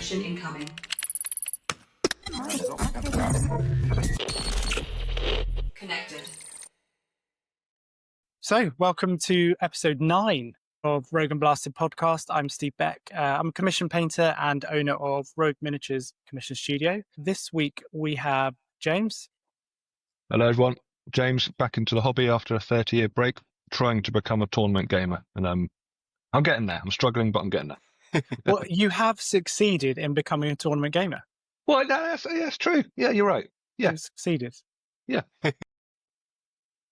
Transmission incoming. Connected. So, welcome to episode 9 of Rogue and Blasted podcast. I'm Steve Beck. I'm a commission painter and owner of Rogue Miniatures Commission Studio. This week we have James. Hello everyone, James back into the hobby after a 30-year break, trying to become a tournament gamer, and I'm getting there. I'm struggling, but I'm getting there. Well, you have succeeded in becoming a tournament gamer. Well, that's true. Yeah, you're right. Yeah, You've succeeded. Yeah.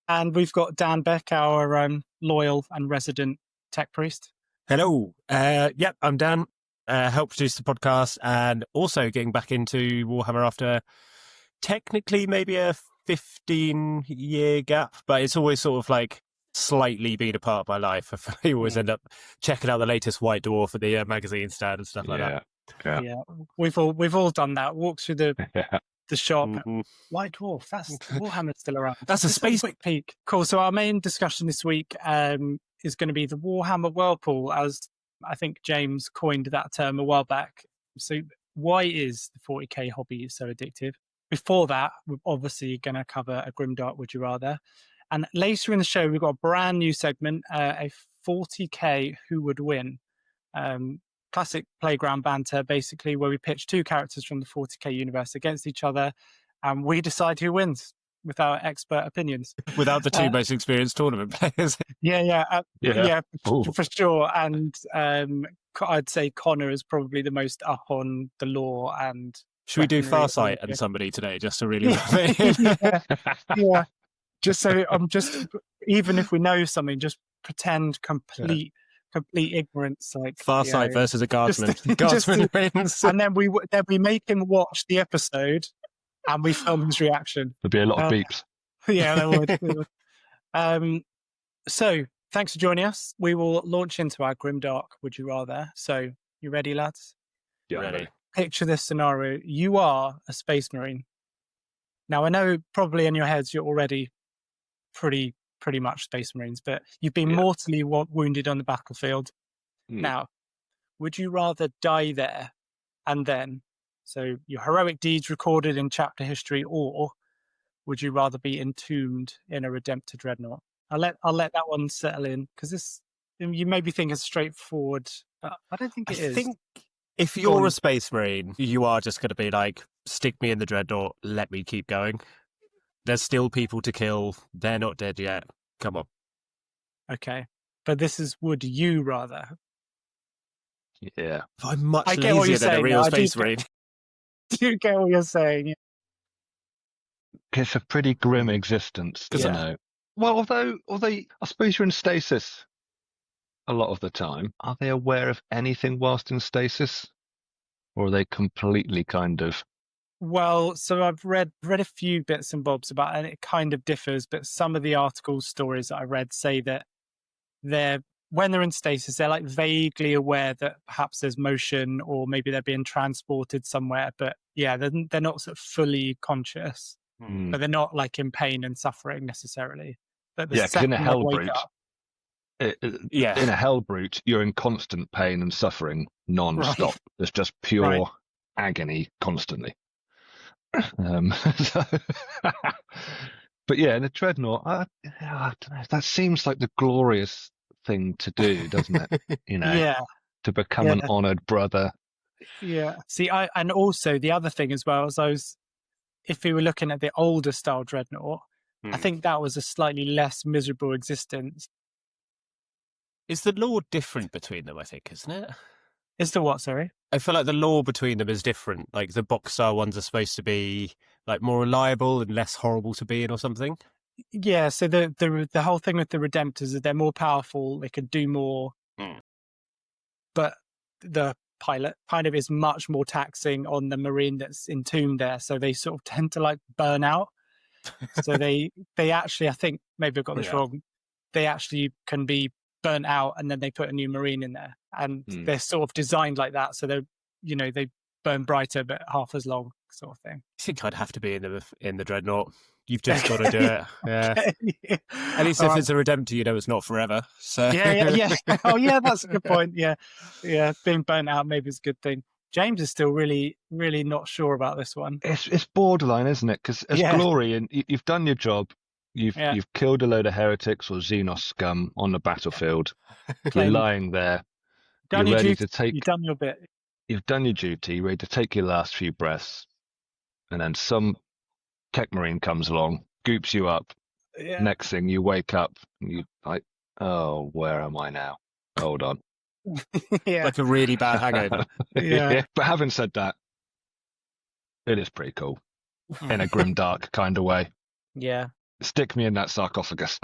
And we've got Dan Beck, our loyal and resident tech priest. Hello. Yep, I'm Dan. Help produce the podcast and also getting back into Warhammer after technically maybe a 15-year gap, but it's always sort of like slightly been a part of my life. I always end up checking out the latest White Dwarf at the magazine stand and stuff like that. Yeah. We've all done that. Walk through the shop. Mm-hmm. White Dwarf. That's Warhammer's still around. That's a space quick peek. Cool. So our main discussion this week is going to be the Warhammer Whirlpool, as I think James coined that term a while back. So why is the 40k hobby so addictive? Before that, we're obviously going to cover a Grimdark Would You Rather. And later in the show, we've got a brand new segment, a 40k Who Would Win? Classic playground banter, basically, where we pitch two characters from the 40k universe against each other, and we decide who wins with our expert opinions. Without the two most experienced tournament players. Yeah, for sure. And I'd say Connor is probably the most up on the lore. And should we do Farsight and somebody today just to really rub it in? Yeah. Just so even if we know something, just pretend complete ignorance, like Farsight versus a guardsman. Guardsman wins, and then we make him watch the episode, and we film his reaction. There'll be a lot of beeps. Yeah, there would. So thanks for joining us. We will launch into our Grimdark Would You Rather. So you ready, lads? Yeah, ready. Picture this scenario: you are a space marine. Now I know probably in your heads you're already pretty much space marines, but you've been mortally wounded on the battlefield. Now, would you rather die there and then, so your heroic deeds recorded in chapter history, or would you rather be entombed in a redempted dreadnought? I'll let that one settle in, because this, you maybe think it's straightforward, but I don't think it is. I think if you're a space marine, you are just going to be like, stick me in the dreadnought, let me keep going. There's still people to kill. They're not dead yet. Come on. Okay. But this is, would you rather? Yeah. I'm much lazier than a real space marine. Do you get what you're saying? It's a pretty grim existence, you know. Well, although I suppose you're in stasis a lot of the time. Are they aware of anything whilst in stasis? Or are they completely kind of... Well, so I've read a few bits and bobs about it, and it kind of differs, but some of the articles, stories that I read say that when they're in stasis, they're like vaguely aware that perhaps there's motion, or maybe they're being transported somewhere, but yeah, they're not sort of fully conscious, but they're not like in pain and suffering necessarily. But because in a hell brute, in a hell brute, you're in constant pain and suffering non-stop. Right. There's just pure agony constantly. But yeah, in a dreadnought, I don't know, that seems like the glorious thing to do, doesn't it? You know, to become an honoured brother. Yeah. See, and also the other thing as well is if we were looking at the older style dreadnought, I think that was a slightly less miserable existence. Is the lore different between them, I think, isn't it? Is the what, sorry? I feel like the lore between them is different. Like the box style ones are supposed to be like more reliable and less horrible to be in or something. Yeah, so the whole thing with the Redemptors is they're more powerful, they can do more. But the pilot kind of is much more taxing on the Marine that's entombed there. So they sort of tend to like burn out. So they actually, I think maybe I've got this wrong, they actually can be burnt out and then they put a new Marine in there. And they're sort of designed like that. So they burn brighter but half as long, sort of thing. I think I'd have to be in the Dreadnought. You've just got to do it. Yeah. At least if it's a Redemptor, you know it's not forever. So yeah. Oh yeah, that's a good point. Yeah. Being burnt out maybe is a good thing. James is still really, really not sure about this one. It's borderline, isn't it? Because as Yeah. Glory, and you've done your job. You've killed a load of heretics or Xenos scum on the battlefield. You're Claim- lying there. Done You're your ready duty, to take. You've done your bit. You've done your duty. You're ready to take your last few breaths, and then some tech marine comes along, goops you up. Yeah. Next thing you wake up, and you like, oh, where am I now? Hold on. Yeah. Like a really bad hangover. Yeah. But having said that, it is pretty cool in a grim dark kind of way. Yeah. Stick me in that sarcophagus.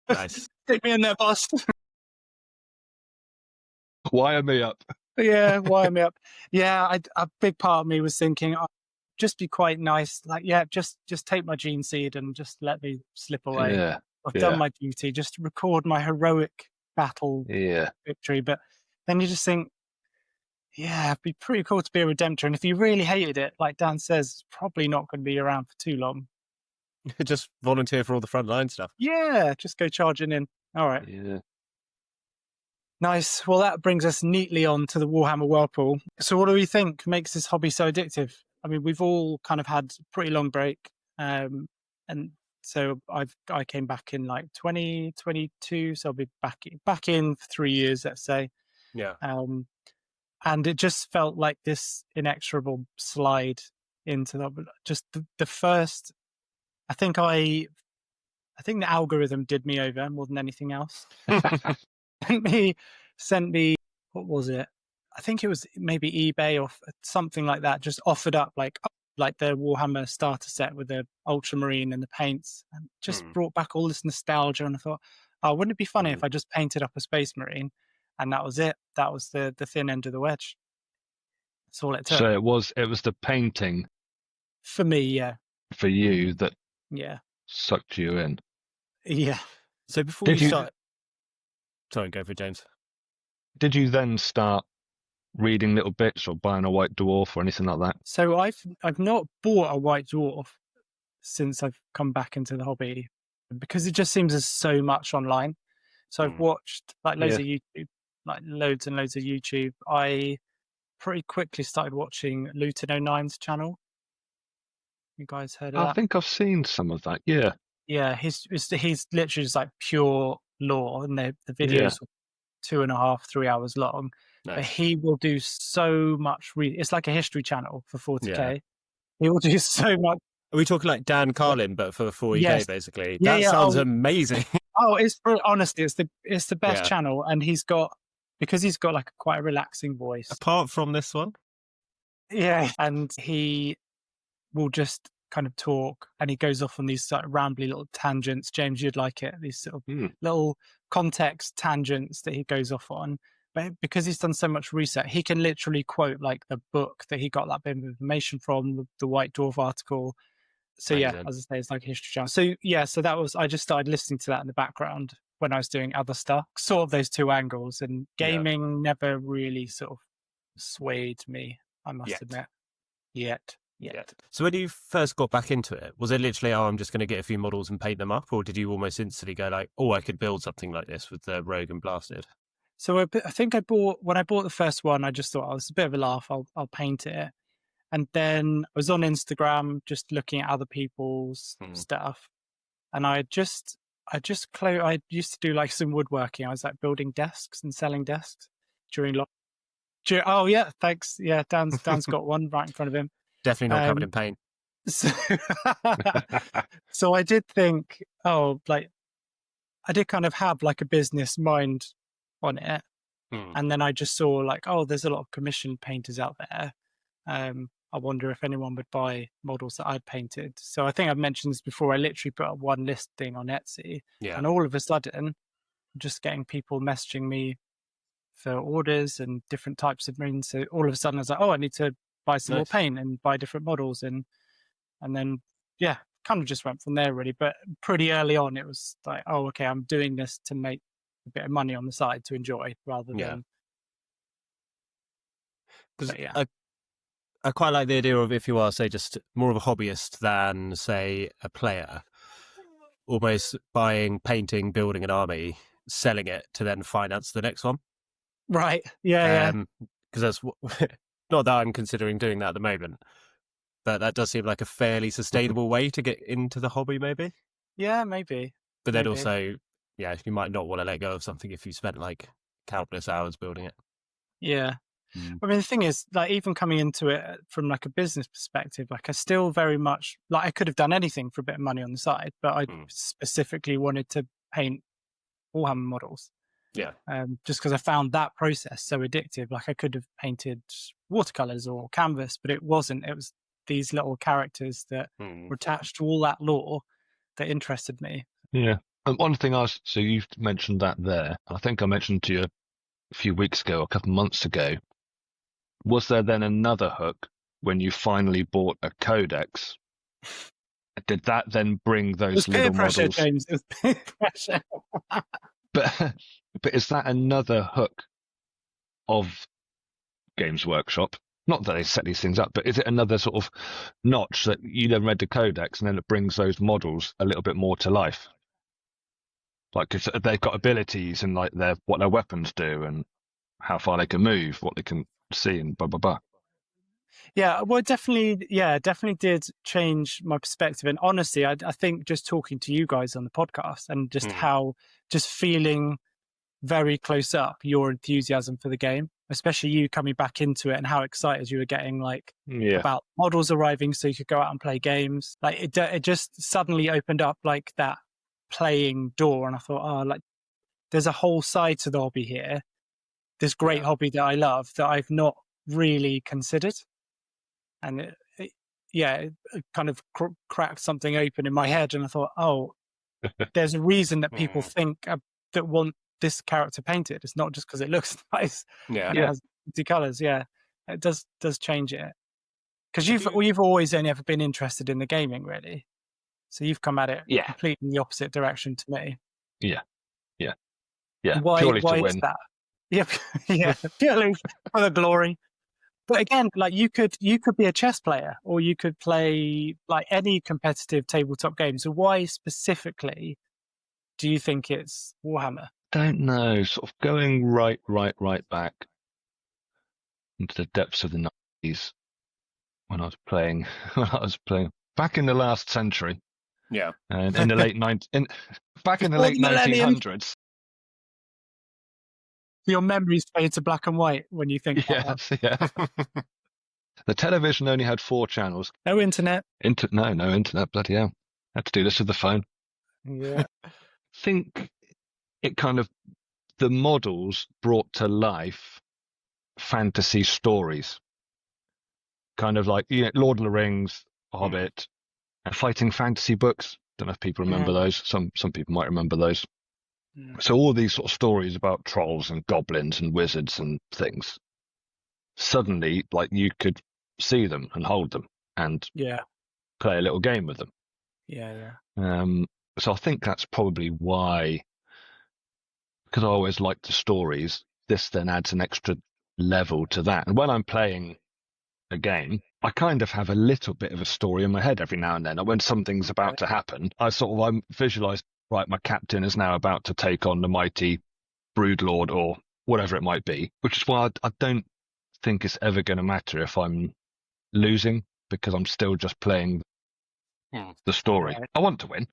Nice. Stick me in there, boss. Wire me up. Yeah, wire me up. Yeah, a big part of me was thinking, oh, just be quite nice. Like, yeah, just take my gene seed and just let me slip away. Yeah. I've done my duty. Just record my heroic battle victory. But then you just think, yeah, it'd be pretty cool to be a redemptor. And if you really hated it, like Dan says, it's probably not going to be around for too long. Just volunteer for all the frontline stuff. Yeah, just go charging in. All right. Yeah. Nice. Well, that brings us neatly on to the Warhammer Whirlpool. So what do we think makes this hobby so addictive? I mean, we've all kind of had a pretty long break. And so I came back in like 2022. So I'll be back in for 3 years, let's say. Yeah. And it just felt like this inexorable slide into the first. I think the algorithm did me over more than anything else. sent me what was it? I think it was maybe eBay or something like that. Just offered up like the Warhammer starter set with the Ultramarine and the paints, and just brought back all this nostalgia. And I thought, oh, wouldn't it be funny if I just painted up a Space Marine? And that was it. That was the thin end of the wedge. That's all it took. So it was the painting for me, yeah. For you that sucked you in. Yeah. So before you start, sorry, go for it, James. Did you then start reading little bits or buying a White Dwarf or anything like that? So I've not bought a White Dwarf since I've come back into the hobby because it just seems there's so much online. So I've watched like loads of YouTube, like loads and loads of YouTube. I pretty quickly started watching Luton 09's channel. You guys heard of that? I think I've seen some of that. Yeah. Yeah, he's literally just like pure lore, and the videos are 2.5, 3 hours long. Nice. But he will do so much. It's like a history channel for 40k. Yeah. He will do so much. Are we talking like Dan Carlin, but for 40k basically? That sounds amazing. Oh, honestly, it's the best channel, and he's got like quite a relaxing voice. Apart from this one, and he will just kind of talk, and he goes off on these sort of rambly little tangents. James, you'd like it. These sort of little context tangents that he goes off on. But because he's done so much research, he can literally quote like the book that he got that bit of information from, the White Dwarf article. So as I say, it's like a history channel. So that was, I just started listening to that in the background when I was doing other stuff, sort of those two angles. And gaming never really sort of swayed me, I must admit. Yet. So when you first got back into it, was it literally, I'm just going to get a few models and paint them up? Or did you almost instantly go like, I could build something like this with the Rogue and Blasted? So I think when I bought the first one, I just thought, it's a bit of a laugh. I'll paint it. And then I was on Instagram just looking at other people's stuff. And I used to do like some woodworking. I was like building desks and selling desks during lockdown. Oh yeah, thanks. Yeah, Dan's got one right in front of him. Definitely not covered in paint. So I did think, I did kind of have like a business mind on it. And then I just saw like, there's a lot of commissioned painters out there. I wonder if anyone would buy models that I'd painted. So I think I've mentioned this before. I literally put up one listing on Etsy, and all of a sudden, just getting people messaging me for orders and different types of marines. So all of a sudden, I was like, I need to buy some more paint and buy different models, and then kind of just went from there really. But pretty early on, it was like, okay, I'm doing this to make a bit of money on the side to enjoy rather than. I quite like the idea of, if you are, say, just more of a hobbyist than, say, a player, almost buying, painting, building an army, selling it to then finance the next one. Right. Yeah. Because that's Not that I'm considering doing that at the moment, but that does seem like a fairly sustainable way to get into the hobby, maybe. Yeah, maybe. But then Maybe. also, yeah, you might not want to let go of something if you spent like countless hours building it. Yeah. I mean, the thing is, like, even coming into it from like a business perspective, like I still very much like I could have done anything for a bit of money on the side, but I specifically wanted to paint Warhammer models. Yeah. Just because I found that process so addictive. Like I could have painted watercolors or canvas, but it wasn't. It was these little characters that were attached to all that lore that interested me. Yeah. And one thing so you've mentioned that there. I think I mentioned to you a few weeks ago, a couple of months ago. Was there then another hook when you finally bought a codex? Did that then bring those little pressure, models? James. It was peer pressure. But is that another hook of Games Workshop? Not that they set these things up, but is it another sort of notch that you then read the codex and then it brings those models a little bit more to life? Like if they've got abilities and like what their weapons do and how far they can move, what they can see, and blah blah blah. Yeah, well, definitely did change my perspective. And honestly, I think just talking to you guys on the podcast and just just feeling very close up your enthusiasm for the game, especially you coming back into it and how excited you were getting, like about models arriving so you could go out and play games. Like it just suddenly opened up like that playing door, and I thought, oh, like there's a whole side to the hobby here, this great hobby that I love that I've not really considered. And it kind of cracked something open in my head, and I thought, oh, there's a reason that people think that want this character painted. It's not just because it looks nice. Yeah, it has pretty colors. Yeah, it does change it. Because you've always only ever been interested in the gaming, really. So you've come at it completely the opposite direction to me. Yeah. Why Purely to is win. that? Yeah, purely for the glory. But again, like you could be a chess player, or you could play like any competitive tabletop game. So why specifically do you think it's Warhammer? Don't know. Sort of going right back into the depths of the 90s when I was playing back in the last century. Yeah. And in the late 1900s. Your memories fade to black and white when you think about that. Yeah. The television only had 4 channels. No internet. No internet, bloody hell. Had to do this with the phone. Yeah. I think it kind of, the models brought to life fantasy stories. Kind of like, Lord of the Rings, Hobbit, and fighting fantasy books. Don't know if people remember those. Some people might remember those. So all these sort of stories about trolls and goblins and wizards and things, suddenly, like, you could see them and hold them and play a little game with them. Yeah. So I think that's probably why, because I always liked the stories, this then adds an extra level to that. And when I'm playing a game, I kind of have a little bit of a story in my head every now and then. When something's about to happen, I visualize, right, my captain is now about to take on the mighty Broodlord or whatever it might be, which is why I don't think it's ever going to matter if I'm losing, because I'm still just playing the story. Right. I want to win.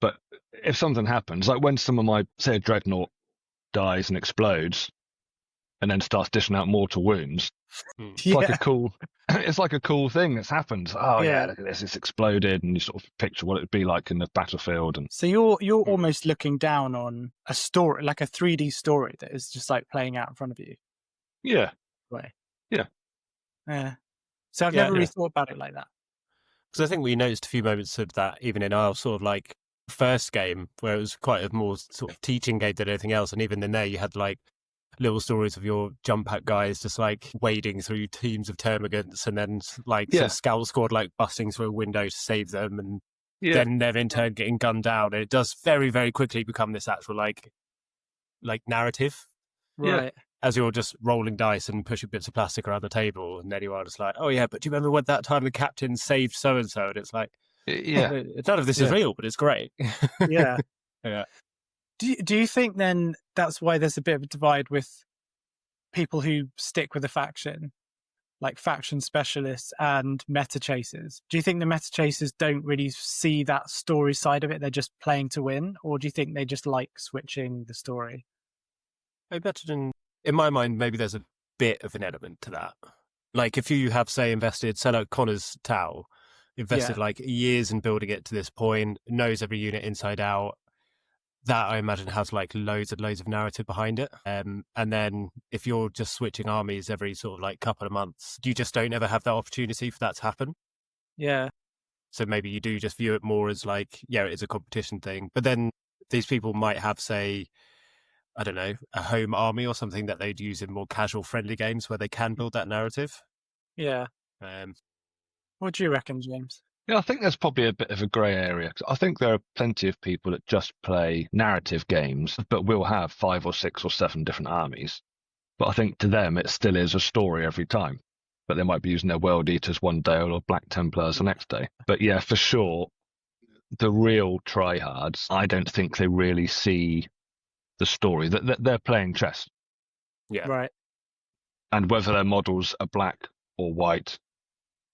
But if something happens, like when some of my, say, a dreadnought dies and explodes and then starts dishing out mortal wounds, it's like a cool thing that's happened. Oh yeah, look at this, it's exploded, and you sort of picture what it would be like in the battlefield. And so you're almost looking down on a story, like a 3D story that is just like playing out in front of you. Yeah. Right. Yeah. So I've never really thought about it like that. Because I think we noticed a few moments of that even in our sort of like first game, where it was quite a more sort of teaching game than anything else. And even in there, you had like little stories of your jump pack guys just like wading through teams of termagants, and then like sort of scout squad like busting through a window to save them, and then they're in turn getting gunned down. And it does very, very quickly become this actual like narrative. Right. As you're just rolling dice and pushing bits of plastic around the table, and then you are just like, oh yeah, but do you remember when that time the captain saved so and so? And it's like, none of this is real, but it's great. Yeah. Yeah. Do you think then that's why there's a bit of a divide with people who stick with a faction, like faction specialists and meta chasers. Do you think the meta chasers don't really see that story side of it? They're just playing to win, or do you think they just like switching the story? In my mind, maybe there's a bit of an element to that. Like if you have, say, say like Connor's Tau, invested like years in building it to this point, knows every unit inside out, that I imagine has like loads and loads of narrative behind it. And then if you're just switching armies every sort of like couple of months, you just don't ever have that opportunity for that to happen. Yeah. So maybe you do just view it more as like, yeah, it's a competition thing. But then these people might have, say, I don't know, a home army or something that they'd use in more casual friendly games where they can build that narrative. Yeah. What do you reckon, James? Yeah, I think there's probably a bit of a grey area. I think there are plenty of people that just play narrative games, but will have 5 or 6 or 7 different armies. But I think to them, it still is a story every time. But they might be using their World Eaters one day or Black Templars the next day. But yeah, for sure, the real tryhards, I don't think they really see the story. They're playing chess. Yeah. Right. And whether their models are black or white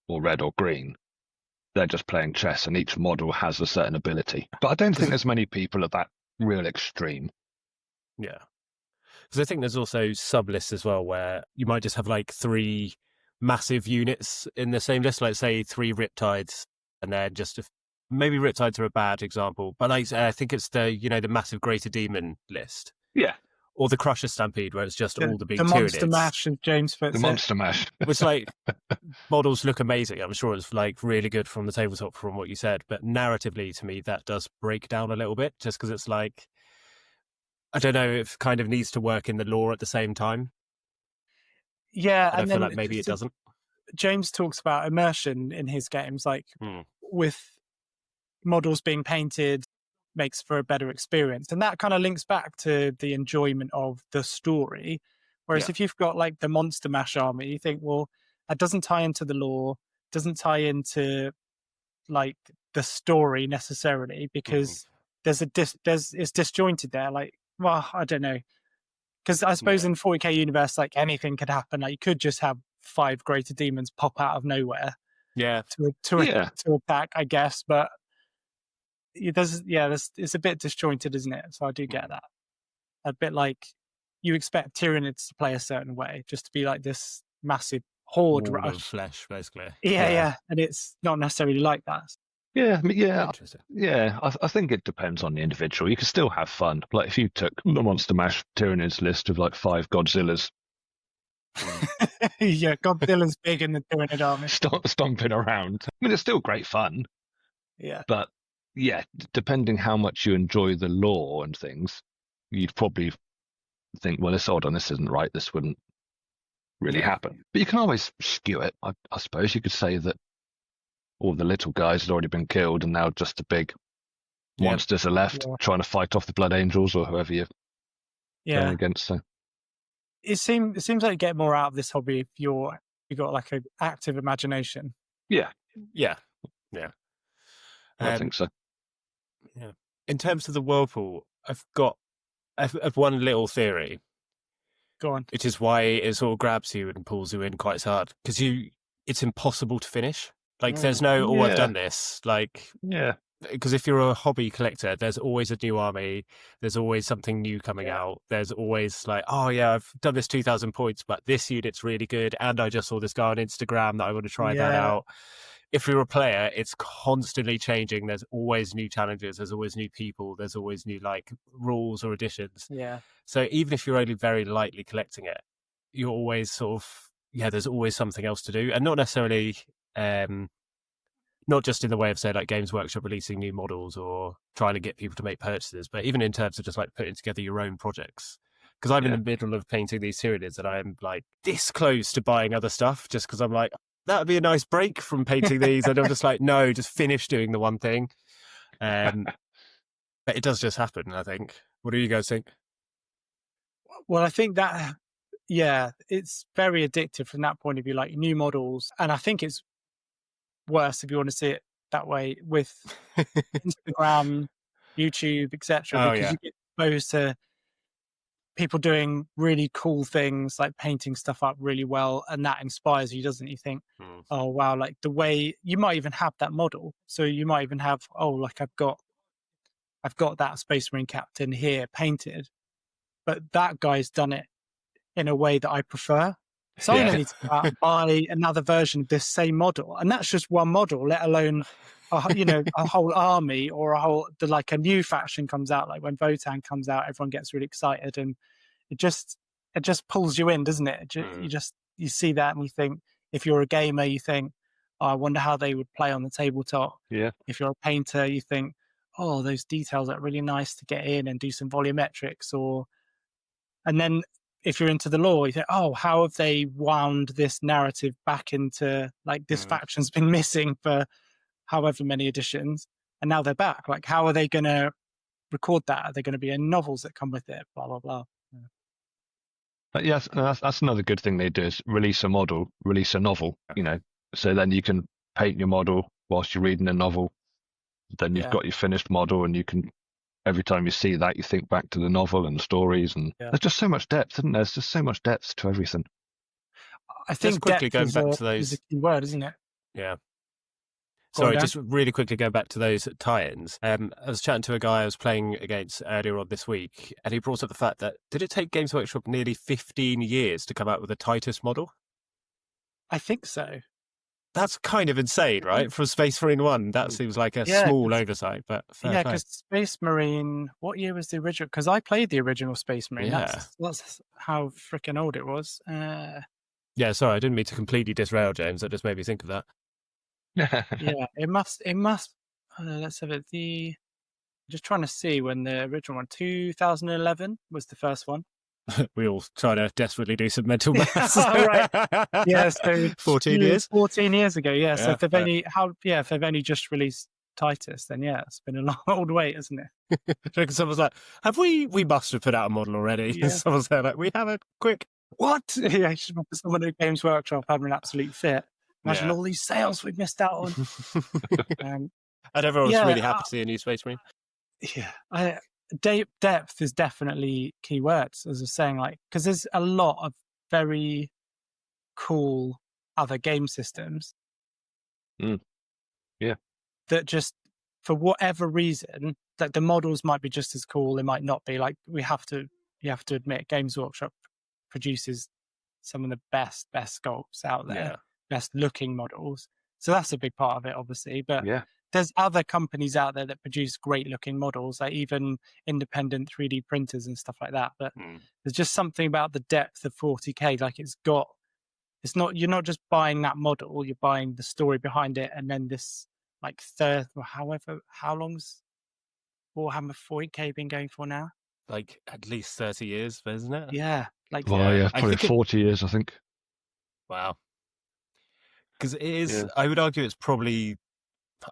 or red or green, they're just playing chess, and each model has a certain ability. But I don't think there's many people at that real extreme. Yeah. Because I think there's also sub-lists as well where you might just have like 3 massive units in the same list, like say 3 Riptides, and then just maybe Riptides are a bad example, but like I think it's the massive Greater Demon list. Yeah. Or the Crusher Stampede, where it's just all the big monster Tyranids. mash, as James puts The it. monster mash. Which, like, models look amazing. I'm sure it's, like, really good from the tabletop from what you said. But narratively, to me, that does break down a little bit, just because it's like, I don't know, it kind of needs to work in the lore at the same time. Yeah, And I feel like maybe it doesn't. James talks about immersion in his games, like with models being painted makes for a better experience, and that kind of links back to the enjoyment of the story. Whereas if you've got like the monster mash army, you think, well, that doesn't tie into the lore, doesn't tie into like the story necessarily, because it's disjointed there. Like, well, I don't know, because I suppose in 40k universe, like anything could happen. Like you could just have 5 greater demons pop out of nowhere, to attack, I guess, but it's a bit disjointed, isn't it? So I do get that. A bit like you expect Tyranids to play a certain way, just to be like this massive horde rush of flesh, basically. Yeah, and it's not necessarily like that. I think it depends on the individual. You can still have fun. Like if you took the Monster Mash Tyranids list of like 5 Godzillas. Yeah, Godzilla's big in the Tyranid army. Stomping around. I mean, it's still great fun. Yeah. But yeah, depending how much you enjoy the lore and things, you'd probably think, well, hold on, this isn't right. This wouldn't really happen. But you can always skew it. I suppose you could say that all the little guys had already been killed and now just the big monsters are left trying to fight off the Blood Angels or whoever you're playing against. So it seems like you get more out of this hobby if you got like an active imagination. Yeah. I think so. Yeah. In terms of the Whirlpool, I've one little theory. Go on. Which is why it sort of grabs you and pulls you in quite hard, because it's impossible to finish. Like there's no, I've done this. Like, because if you're a hobby collector, there's always a new army. There's always something new coming out. There's always like, oh yeah, I've done this 2,000 points, but this unit's really good. And I just saw this guy on Instagram that I want to try that out. If you're a player, it's constantly changing. There's always new challenges. There's always new people. There's always new like rules or additions. Yeah. So even if you're only very lightly collecting it, you're always sort of, there's always something else to do. And not necessarily, not just in the way of, say, like Games Workshop releasing new models or trying to get people to make purchases, but even in terms of just like putting together your own projects. Because I'm in the middle of painting these Tyranids and I'm like this close to buying other stuff just because I'm like, that would be a nice break from painting these. And I'm just like, no, just finish doing the one thing. But it does just happen, I think. What do you guys think? Well, I think that, it's very addictive from that point of view, like new models. And I think it's worse if you want to see it that way with Instagram, YouTube, etc. Because you get exposed to people doing really cool things, like painting stuff up really well, and that inspires you, doesn't it? You think, oh wow, like the way you might even have that model. So you might even have, oh, like I've got that Space Marine captain here painted, but that guy's done it in a way that I prefer. So I'm going to need to go out and buy another version of this same model, and that's just one model, let alone a whole army or like a new faction comes out. Like when Votann comes out, everyone gets really excited, and it just pulls you in, doesn't it? You see that and you think, if you're a gamer, you think, oh, I wonder how they would play on the tabletop. Yeah. If you're a painter, you think, oh, those details are really nice to get in and do some volumetrics. And then if you're into the lore, you think, oh, how have they wound this narrative back into, like, this faction's been missing for however many editions, and now they're back. Like, how are they going to record that? Are there going to be novels that come with it? Blah, blah, blah. Yeah. But yes, that's another good thing they do is release a novel, so then you can paint your model whilst you're reading a novel. Then you've got your finished model, and you can, every time you see that, you think back to the novel and the stories, and there's just so much depth, isn't there? There's just so much depth to everything. I think quickly going back to is a key word, isn't it? Yeah. Sorry, just really quickly go back to those tie-ins. I was chatting to a guy I was playing against earlier on this week, and he brought up the fact that, did it take Games Workshop nearly 15 years to come out with a Titus model? I think so. That's kind of insane, right? From Space Marine 1, that seems like a small oversight, but fair play. Because Space Marine, what year was the original? Because I played the original Space Marine. Yeah. That's how freaking old it was. Yeah, sorry, I didn't mean to completely disrail, James. That just made me think of that. Yeah, it must. Let's have it. Just trying to see when the original one, 2011 was the first one. We all try to desperately do some mental maths. Right. Yeah, so 14 years? 14 years ago, yeah. So if they've only just released Titus, then it's been a long old wait, isn't it? Someone's like, we must have put out a model already. Yeah. Someone's there like, we have a quick. What? Yeah, someone at Games Workshop having an absolute fit. Imagine all these sales we've missed out on. And everyone's really happy to see a new Space Marine. Yeah. Depth is definitely key words, as I was saying, like, because there's a lot of very cool other game systems. Yeah. That just, for whatever reason, like the models might be just as cool, they might not be. Like, you have to admit, Games Workshop produces some of the best sculpts out there, best looking models. So that's a big part of it, obviously. But there's other companies out there that produce great looking models, like even independent 3D printers and stuff like that. But there's just something about the depth of 40K. Like you're not just buying that model, you're buying the story behind it. And then this like how long's Warhammer 40K been going for now? Like at least 30 years, isn't it? Yeah. Probably 40 years, I think. Wow. Because it is, I would argue it's probably,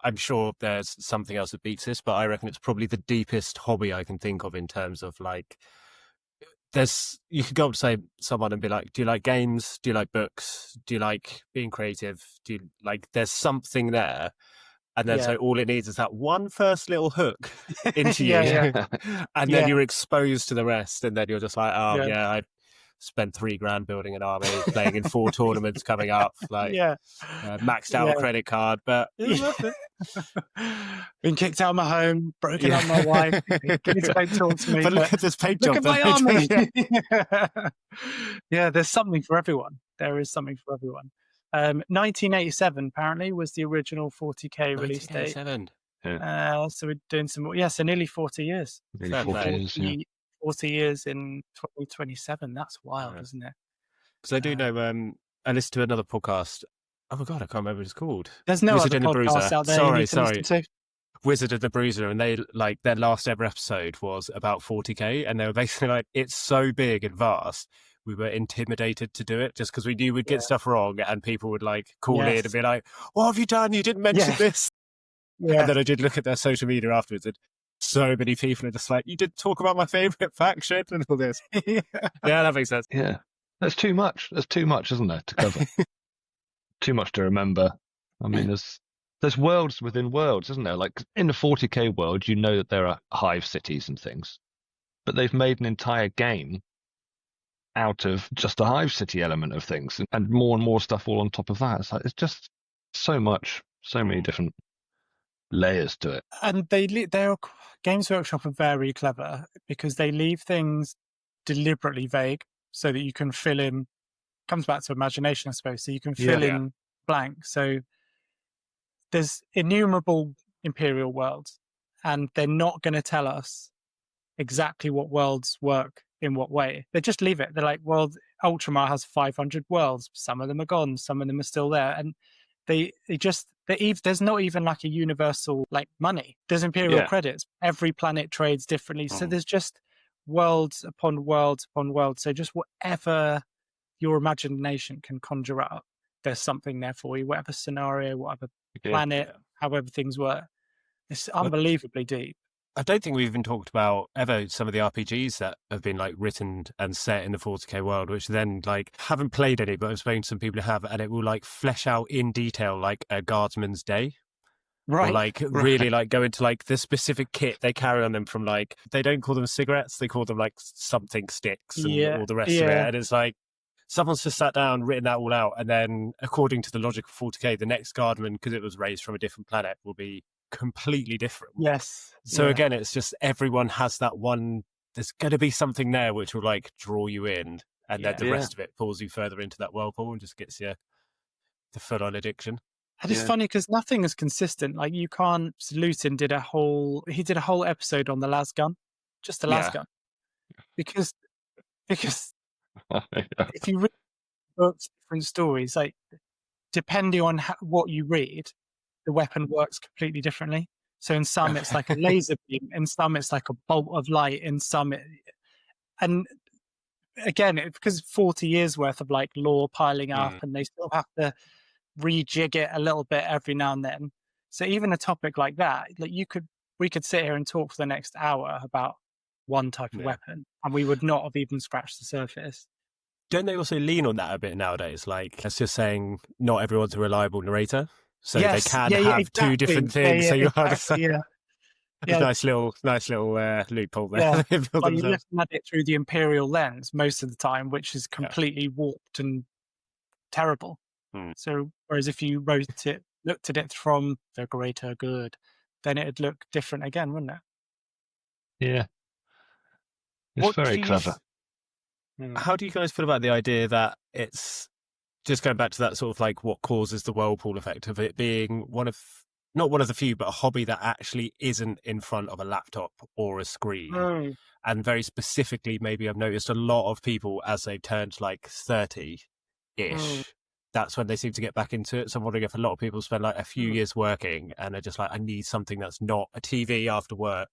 I'm sure there's something else that beats this, but I reckon it's probably the deepest hobby I can think of in terms of like, you could go up to say someone and be like, do you like games? Do you like books? Do you like being creative? There's something there. And then so all it needs is that one first little hook into you. And then you're exposed to the rest. And then you're just like, I spent $3,000 building an army, playing in 4 tournaments coming up, maxed out a credit card, but been kicked out of my home, broken up my wife. Don't talk to me. But look at this paint job. Look at my army. There's something for everyone. There is something for everyone. 1987 apparently was the original 40K release date. So we're doing some more. So nearly 40 years. Nearly 40 years. 40 years in 2027. That's wild, isn't it? Because I do know, I listened to another podcast. Oh my God, I can't remember what it's called. There's no Wizard other podcast out there. Sorry. Wizard and the Bruiser, and they like their last ever episode was about 40K, and they were basically like, it's so big and vast. We were intimidated to do it just because we knew we'd get stuff wrong, and people would like call in and be like, "What have you done? You didn't mention this." And then I did look at their social media afterwards, and so many people are just like, "You did talk about my favorite faction and all this." That makes sense. Yeah, that's too much. There's too much, isn't there, to cover? Too much to remember. I mean, there's worlds within worlds, isn't there? Like in the 40K world, you know that there are hive cities and things, but they've made an entire game out of just the Hive City element of things, and more stuff all on top of that. It's just so much, so many different layers to it. And Games Workshop are very clever because they leave things deliberately vague so that you can fill in. Comes back to imagination, I suppose. So you can fill in blank. So there's innumerable Imperial worlds, and they're not going to tell us exactly what worlds work in what way. They just leave it. They're like, well, Ultramar has 500 worlds. Some of them are gone. Some of them are still there. And there's not even like a universal like money. There's Imperial credits. Every planet trades differently. So there's just worlds upon worlds upon worlds. So just whatever your imagination can conjure up, there's something there for you. Whatever scenario, whatever planet, however things work. It's unbelievably deep. I don't think we've even talked about ever some of the RPGs that have been like written and set in the 40k world, which then like haven't played any, but I've spoken to some people who have, and it will like flesh out in detail like a guardsman's day. Right. Or like really like go into like the specific kit they carry on them, from like, they don't call them cigarettes, they call them like something sticks and all the rest of it. And it's like, someone's just sat down, written that all out, and then according to the logic of 40k, the next guardman, because it was raised from a different planet, will be completely different. Yes. So again, it's just everyone has that one. There's going to be something there which will like draw you in, and then the rest of it pulls you further into that whirlpool and just gets you the full-on addiction. And it's funny because nothing is consistent. Like you can't. Luton did a whole episode on the Lasgun, just the Lasgun, because if you read books, different stories, like depending on what you read, the weapon works completely differently. So in some it's like a laser beam, in some it's like a bolt of light, in some and again, because 40 years worth of like lore piling up, and they still have to rejig it a little bit every now and then. So even a topic like that, like we could sit here and talk for the next hour about one type of weapon, and we would not have even scratched the surface. Don't they also lean on that a bit nowadays? Like, it's just saying not everyone's a reliable narrator. So they can have two different things. So you have nice little loophole there. Yeah. Like you're looking at it through the Imperial lens most of the time, which is completely warped and terrible. So whereas if you looked at it from the greater good, then it'd look different again, wouldn't it? Yeah. It's very clever. How do you guys feel about the idea that it's just going back to that sort of like what causes the whirlpool effect of it being not one of the few, but a hobby that actually isn't in front of a laptop or a screen? And very specifically, maybe I've noticed a lot of people as they've turned like 30-ish, that's when they seem to get back into it. So I'm wondering if a lot of people spend like a few years working and are just like, I need something that's not a TV after work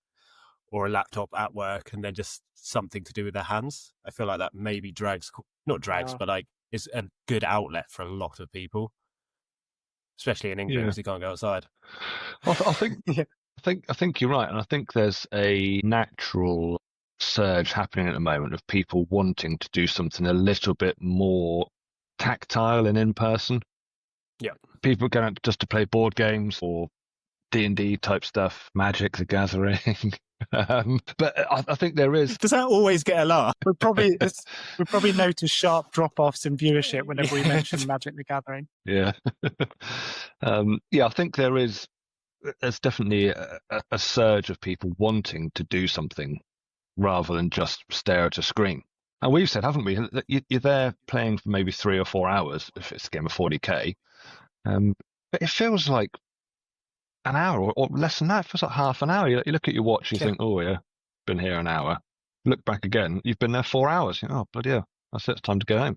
or a laptop at work, and then just something to do with their hands. I feel like that maybe but like is a good outlet for a lot of people, especially in England because you can't go outside. Well, I think you're right, and I think there's a natural surge happening at the moment of people wanting to do something a little bit more tactile and in person. Yeah, people going out just to play board games or D&D type stuff, Magic the Gathering. But I think there is. Does that always get a laugh? We probably notice sharp drop-offs in viewership whenever we mention Magic the Gathering. Yeah. I think there's definitely a surge of people wanting to do something rather than just stare at a screen. And we've said, haven't we, that you're there playing for maybe 3 or 4 hours if it's a game of 40k. But it feels like an hour or less than that. It feels like half an hour. You look at your watch, you think, oh yeah, been here an hour. Look back again, you've been there 4 hours. You think, oh bloody hell, that's it, it's time to go home.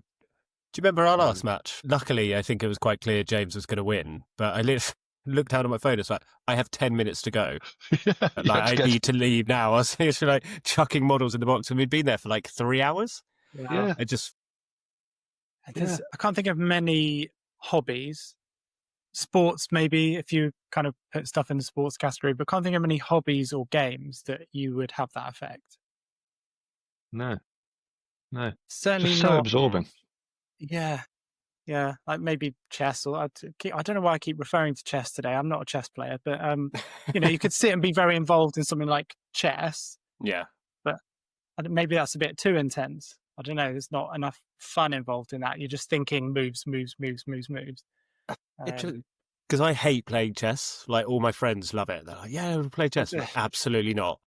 Do you remember our last match? Luckily, I think it was quite clear James was going to win, but I looked down at my phone. It's like, I have 10 minutes to go. I need to leave now. I was literally like chucking models in the box, and we'd been there for like 3 hours. Yeah. I can't think of many hobbies. Sports, maybe, if you kind of put stuff in the sports category, but can't think of many hobbies or games that you would have that effect. No. Certainly just not. so absorbing. Yeah, like maybe chess, or I don't know why I keep referring to chess today. I'm not a chess player, but you could sit and be very involved in something like chess. Yeah, but maybe that's a bit too intense. I don't know, there's not enough fun involved in that. You're just thinking moves. Because I hate playing chess. Like, all my friends love it. They're like, yeah, we play chess. Like, absolutely not.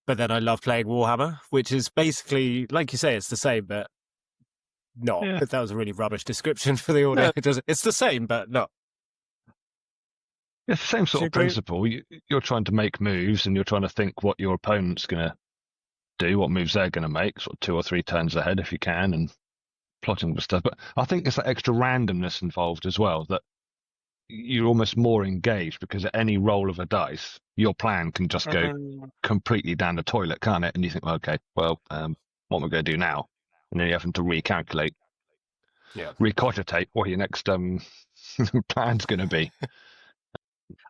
But then I love playing Warhammer, which is basically, like you say, it's the same, but not. Yeah. But that was a really rubbish description for the audio. No. It's the same, but not. It's the same sort of principle. You're trying to make moves, and you're trying to think what your opponent's going to do, what moves they're going to make, sort of 2 or 3 turns ahead if you can, and plotting with stuff. But I think there's that extra randomness involved as well, that you're almost more engaged, because at any roll of a dice, your plan can just go completely down the toilet, can't it? And you think, well, okay, well, what am I going to do now? And then you're having to recalculate, recogitate what your next plan's going to be.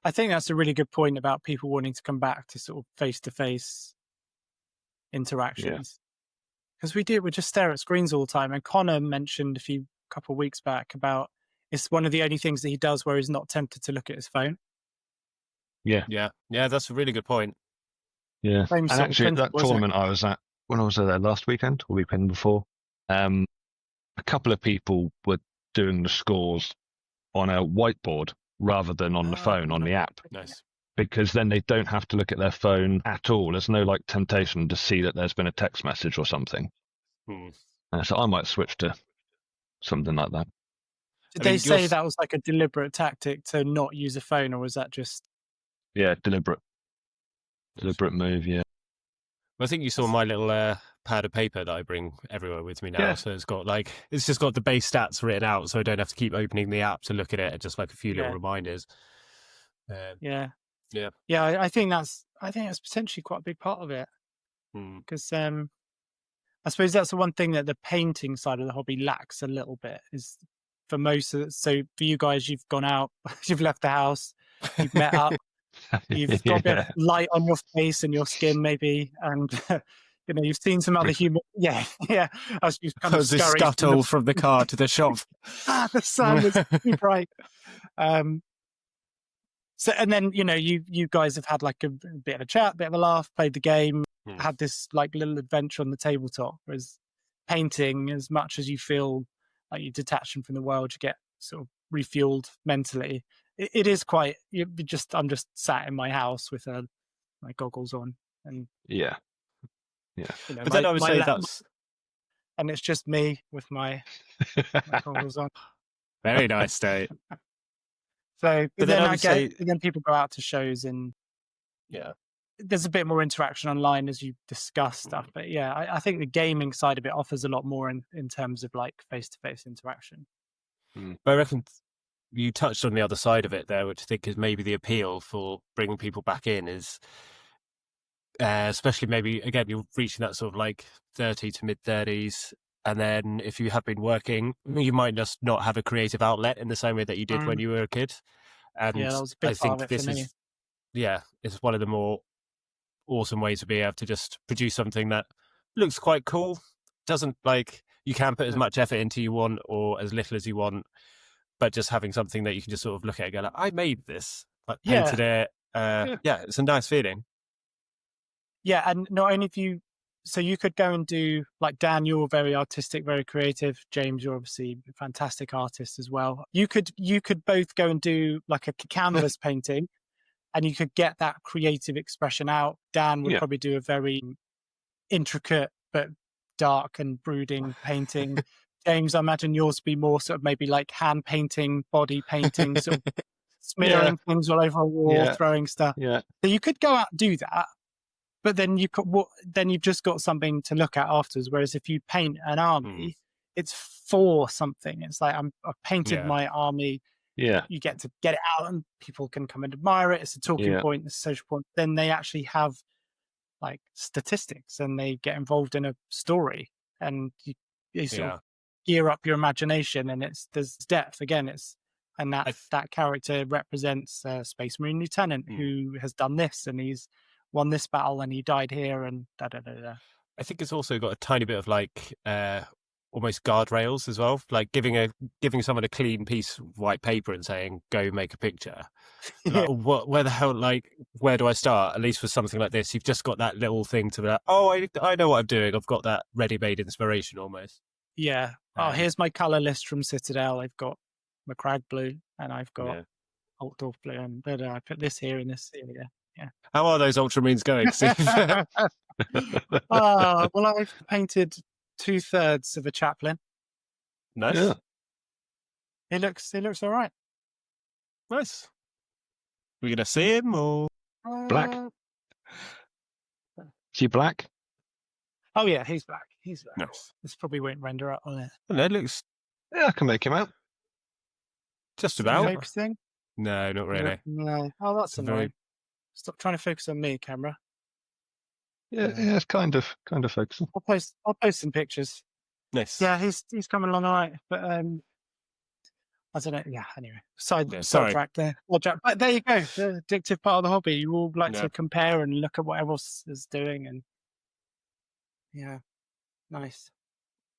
I think that's a really good point about people wanting to come back to sort of face-to-face interactions. Because we just stare at screens all the time. And Connor mentioned a couple of weeks back about it's one of the only things that he does where he's not tempted to look at his phone. Yeah, that's a really good point. Yeah, and actually at that tournament I was at, when I was there last weekend or weekend before, a couple of people were doing the scores on a whiteboard rather than on the phone, on the app. Nice. Because then they don't have to look at their phone at all. There's no like temptation to see that there's been a text message or something. So I might switch to something like that. Did they say that was like a deliberate tactic to not use a phone, or was that just... Yeah, deliberate move, yeah. Well, I think you saw my little pad of paper that I bring everywhere with me now. Yeah. So it's just got the base stats written out, so I don't have to keep opening the app to look at it. Just like a few little reminders. Yeah. I think that's potentially quite a big part of it, because I suppose that's the one thing that the painting side of the hobby lacks a little bit. Is for most of it. So for you guys, you've gone out, you've left the house, you've met up, you've got a bit of light on your face and your skin, maybe, and you've seen some other human. Yeah. As you've kind of scuttle from the car to the shop. The sun was too bright. So, and then, you guys have had like a bit of a chat, bit of a laugh, played the game, had this like little adventure on the tabletop. Whereas painting, as much as you feel like you're detached from the world, you get sort of refueled mentally. It is quite, I'm just sat in my house with my goggles on. And yeah. But then I would say that's... And it's just me with my goggles on. Very nice, Dave. So, but then people go out to shows, and there's a bit more interaction online as you discuss stuff. But I think the gaming side of it offers a lot more in terms of like face-to-face interaction. But I reckon you touched on the other side of it there, which I think is maybe the appeal for bringing people back in is, especially maybe, again, you're reaching that sort of like 30 to mid-30s. And then if you have been working, you might just not have a creative outlet in the same way that you did when you were a kid. And that was a big part of it for me. It's one of the more awesome ways to be able to just produce something that looks quite cool. Doesn't like, you can put as much effort into you want or as little as you want, but just having something that you can just sort of look at and go like, I made this, like painted it. It's a nice feeling. Yeah, and not only if you... So you could go and do, like Dan, you're very artistic, very creative. James, you're obviously a fantastic artist as well. You could both go and do like a canvas painting, and you could get that creative expression out. Dan would probably do a very intricate but dark and brooding painting. James, I imagine yours would be more sort of maybe like hand painting, body painting, sort of smearing things all over a wall, throwing stuff. Yeah. So you could go out and do that. But then you've just got something to look at afterwards. Whereas if you paint an army, it's for something. It's like I've painted my army. Yeah, you get to get it out, and people can come and admire it. It's a talking point, it's a social point. Then they actually have like statistics, and they get involved in a story, and you sort of gear up your imagination, and there's depth again. That character represents a Space Marine lieutenant who has done this, and he's won this battle and he died here, and da da da da. I think it's also got a tiny bit of like almost guardrails as well, like giving someone a clean piece of white paper and saying, "Go make a picture." Like, where the hell? Like, where do I start? At least with something like this, you've just got that little thing to be like, "Oh, I know what I'm doing. I've got that ready-made inspiration almost." Yeah. Oh, here's my color list from Citadel. I've got Macragge blue, and I've got Altdorf blue, and I put this here and this here. Yeah. How are those Ultramarines going? Well, I've painted 2/3 of a chaplain. Nice. Yeah. It looks all right. Nice. We're gonna see him or Black? Is he black? Oh yeah, he's black. He's black. Nice. This probably won't render up on it. That looks Yeah, I can make him out. just about. Focusing? No, not really. No. Oh, that's It's a annoying. very- Stop trying to focus on me, camera. Yeah, it's kind of focusing. I'll post some pictures. Nice. Yeah, he's coming along all right, but I don't know. Yeah, anyway, sorry. sidetrack there. But there you go. The addictive part of the hobby. You all like Yeah. to compare and look at what everyone else is doing, and yeah, nice.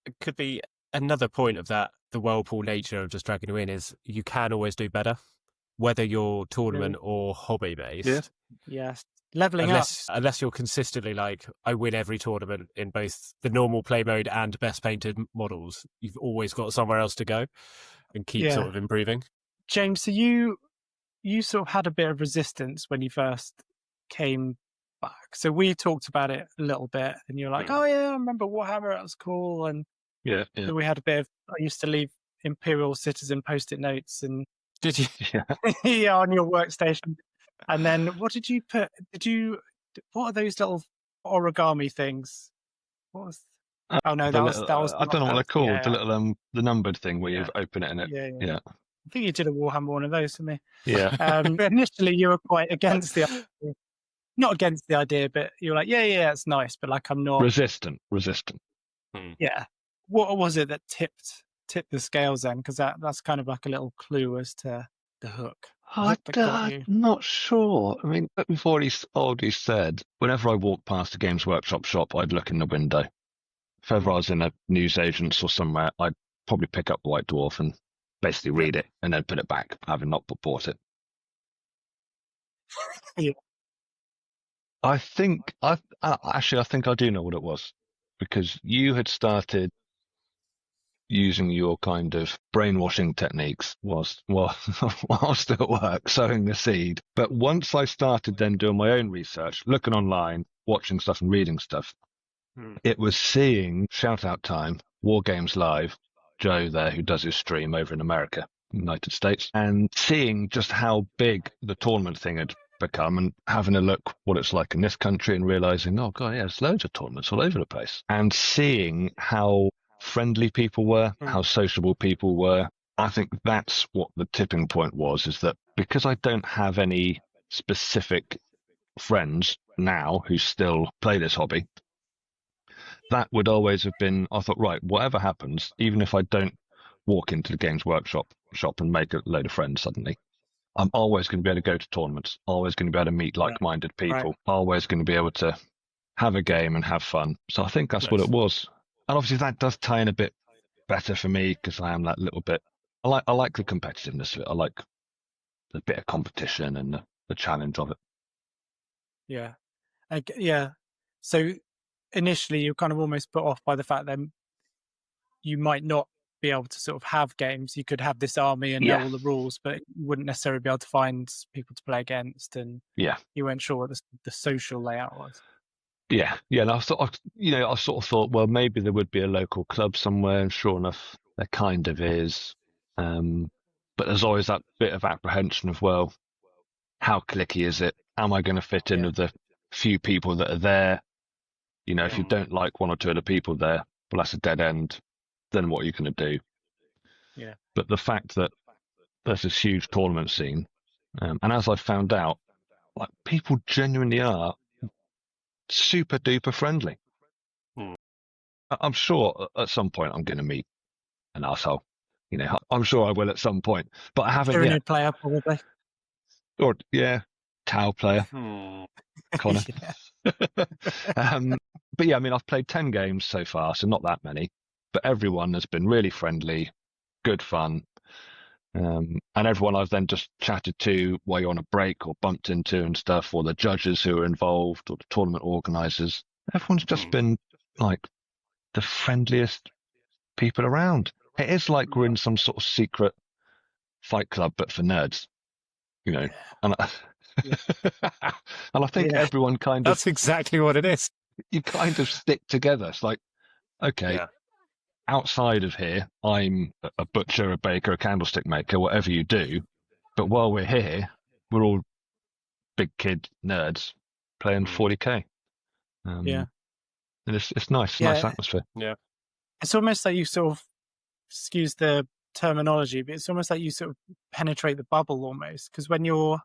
It could be another point of that. The whirlpool nature of just dragging you in is you can always do better, whether you're tournament or hobby based. Yeah. Yes, leveling up. Unless you're consistently like, I win every tournament in both the normal play mode and best painted models, you've always got somewhere else to go and keep sort of improving. James, so you sort of had a bit of resistance when you first came back. So we talked about it a little bit, and you're like, "Oh yeah, I remember Warhammer. That was cool." And Yeah. so we had a bit of. I used to leave Imperial Citizen post-it notes and Did you? yeah, on your workstation. And then what did you put? What are those little origami things? What was? Oh no, that was. I don't know what they're called. Yeah. The little the numbered thing where you open it and it. Yeah. I think you did a Warhammer one of those for me. Yeah. Initially, you were quite against the idea. Not against the idea, but you were like, yeah, it's nice, but like I'm not Resistant. Yeah. What was it that tipped the scales then? Because that's kind of like a little clue as to the hook. I'm got you. not sure. I mean, we've already said, whenever I walked past a Games Workshop shop, I'd look in the window. If ever I was in a newsagent's or somewhere, I'd probably pick up White Dwarf and basically read it and then put it back, having not bought it. Yeah. I think I think I do know what it was, because you had started using your kind of brainwashing techniques whilst at work, sowing the seed. But once I started then doing my own research, looking online, watching stuff and reading stuff, it was seeing Shout Out Time, War Games Live, Joe there who does his stream over in America, United States, and seeing just how big the tournament thing had become and having a look what it's like in this country and realizing, oh god, yeah, there's loads of tournaments all over the place, and seeing how friendly people were, how sociable people were. I think that's what the tipping point was, is that because I don't have any specific friends now who still play this hobby, that would always have been, I thought, right, whatever happens, even if I don't walk into the Games Workshop shop and make a load of friends suddenly, I'm always going to be able to go to tournaments, always going to be able to meet like-minded people, always going to be able to have a game and have fun. So I think that's what it was. And obviously that does tie in a bit better for me, because I am that little bit, I like the competitiveness of it. I like the bit of competition and the challenge of it. Yeah. Yeah. So initially you're kind of almost put off by the fact that you might not be able to sort of have games. You could have this army and know all the rules, but you wouldn't necessarily be able to find people to play against, and you weren't sure what the social layout was. Yeah. And I sort of thought, well, maybe there would be a local club somewhere, and sure enough, there kind of is. But there's always that bit of apprehension of, well, how clicky is it? Am I going to fit in with the few people that are there? You know, if you don't like one or two of the people there, well, that's a dead end. Then what are you going to do? Yeah. But the fact that there's this huge tournament scene, and as I found out, like, people genuinely are super duper friendly. I'm sure at some point I'm going to meet an asshole. You know, I'm sure I will at some point, but I haven't yet. Tyranid player, probably. Or Tau player, Connor. But yeah, I mean, I've played 10 games so far, so not that many. but everyone has been really friendly, good fun. And everyone I've then just chatted to while you're on a break or bumped into and stuff, or the judges who are involved or the tournament organizers, everyone's just been like the friendliest people around. It is like we're in some sort of secret fight club, but for nerds, you know. And and I think everyone kind of, that's exactly what it is. you kind of stick together. It's like, okay, outside of here, I'm a butcher, a baker, a candlestick maker, whatever you do. But while we're here, we're all big kid nerds playing 40k. And it's nice, nice atmosphere. Yeah. It's almost like you sort of, excuse the terminology, but it's almost like you sort of penetrate the bubble almost. Because when you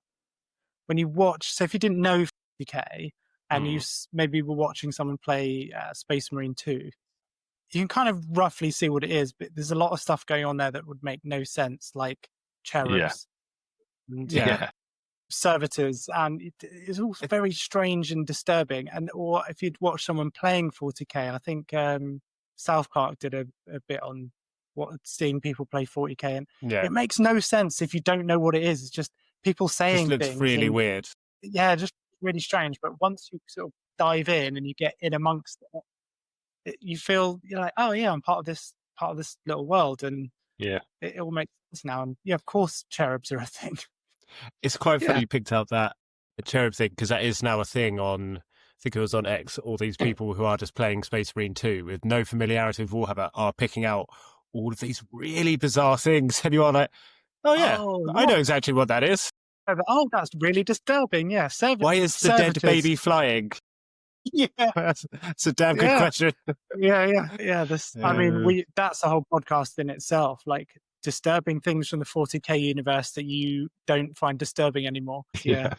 watch, so if you didn't know 40k and you maybe were watching someone play Space Marine 2, you can kind of roughly see what it is, but there's a lot of stuff going on there that would make no sense, like cherubs and servitors, and it's all very strange and disturbing. And or if you'd watch someone playing 40k, I think South Park did a bit on seeing people play 40k, and it makes no sense if you don't know what it is. It's just people saying it just looks things really weird. Yeah, just really strange. But once you sort of dive in and you get in amongst it, you feel you're like, oh yeah, I'm part of this little world, and it all makes sense now. And of course, cherubs are a thing. It's quite funny you picked up that cherub thing, because that is now a thing on, I think it was on X. All these people who are just playing Space Marine 2 with no familiarity with Warhammer are picking out all of these really bizarre things, and you are like, oh yeah, I know exactly what that is. Oh, that's really disturbing. Yeah, why is the dead baby flying? Yeah, that's a damn good question. Yeah. I mean, that's a whole podcast in itself. Like disturbing things from the 40k universe that you don't find disturbing anymore. Yeah,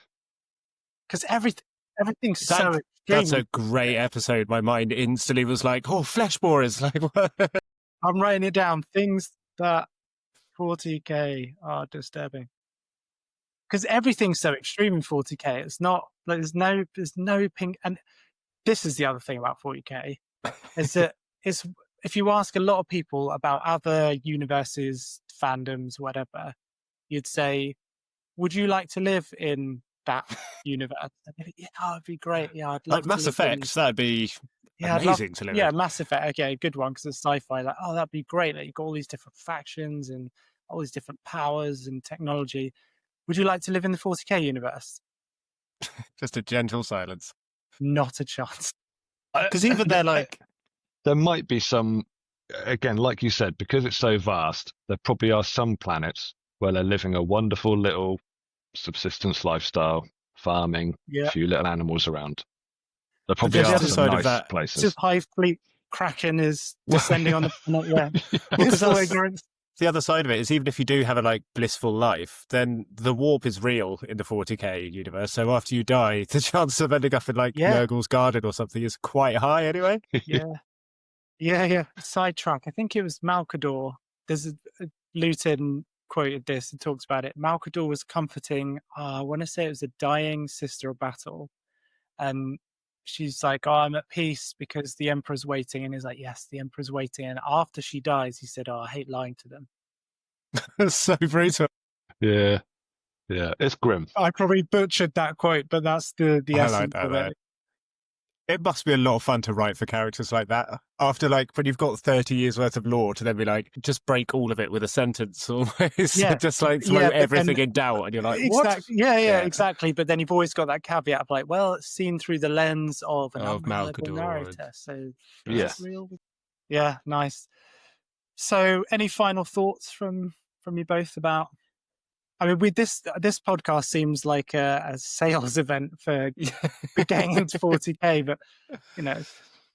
because everything's so extreme. That's a great episode. My mind instantly was like, oh, flesh borers. Like, what? I'm writing it down. Things that 40k are disturbing. Because everything's so extreme in 40k. It's not like there's no pink. And this is the other thing about 40k is that if you ask a lot of people about other universes, fandoms, whatever, you'd say, would you like to live in that universe? Yeah, it'd be great. Yeah, I'd love like Mass Effect. That'd be amazing to live in. Yeah, Mass Effect. Okay, good one, because it's sci-fi. Like, oh, that'd be great. Like, you've got all these different factions and all these different powers and technology. Would you like to live in the 40k universe? Just a gentle silence. Not a chance. Because even they're like... There might be some, again, like you said, because it's so vast, there probably are some planets where they're living a wonderful little subsistence lifestyle, farming, a few little animals around. There probably are some nice places. Just Hive Fleet Kraken is descending on the planet. The other side of it is, even if you do have a blissful life, then the warp is real in the 40k universe. So after you die, the chance of ending up in Nurgle's garden or something is quite high anyway. Yeah. Sidetrack. I think it was Malkador. There's Luton quoted this and talks about it. Malkador was comforting, I want to say it was a dying sister of battle. And she's like, oh, I'm at peace because the Emperor's waiting. And he's like, yes, the Emperor's waiting. And after she dies, he said, oh, I hate lying to them. That's so brutal. Yeah, it's grim. I probably butchered that quote, but that's the essence of it. It must be a lot of fun to write for characters like that. After when you've got 30 years worth of lore, to then be just break all of it with a sentence almost. Just throw everything in doubt, and you're like, what? Exactly. But then you've always got that caveat of well, it's seen through the lens of an unreliable narrator. So that's real. Yeah, nice. So any final thoughts from you both about? I mean, this podcast seems like a sales event for getting into 40k, but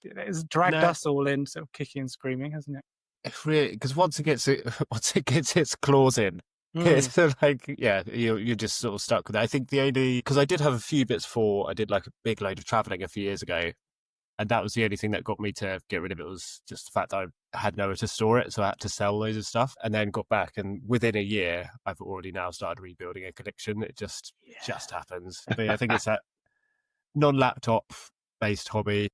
it's dragged us all in, sort of kicking and screaming, hasn't it? Really, because once it gets its claws in, it's you're just sort of stuck with it. I think because I did have a few bits before I did a big load of traveling a few years ago, and that was the only thing that got me to get rid of it, was just the fact that I had nowhere to store it, so I had to sell loads of stuff, and then got back, and within a year, I've already now started rebuilding a collection. It just happens. But I think it's that non-laptop based hobby,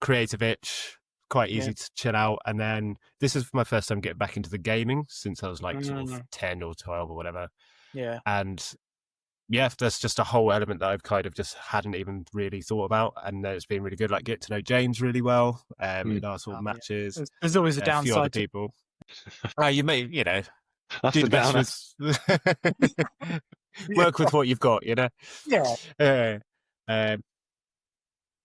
creative itch, quite easy to chill out. And then this is my first time getting back into the gaming since I was like sort of 10 or 12 or whatever. Yeah. And yeah, there's just a whole element that I've kind of just hadn't even really thought about, and it's been really good. Like get to know James really well in our sort of matches. There's always a few other downside. People. You may, That's do the best with work with what you've got, Yeah.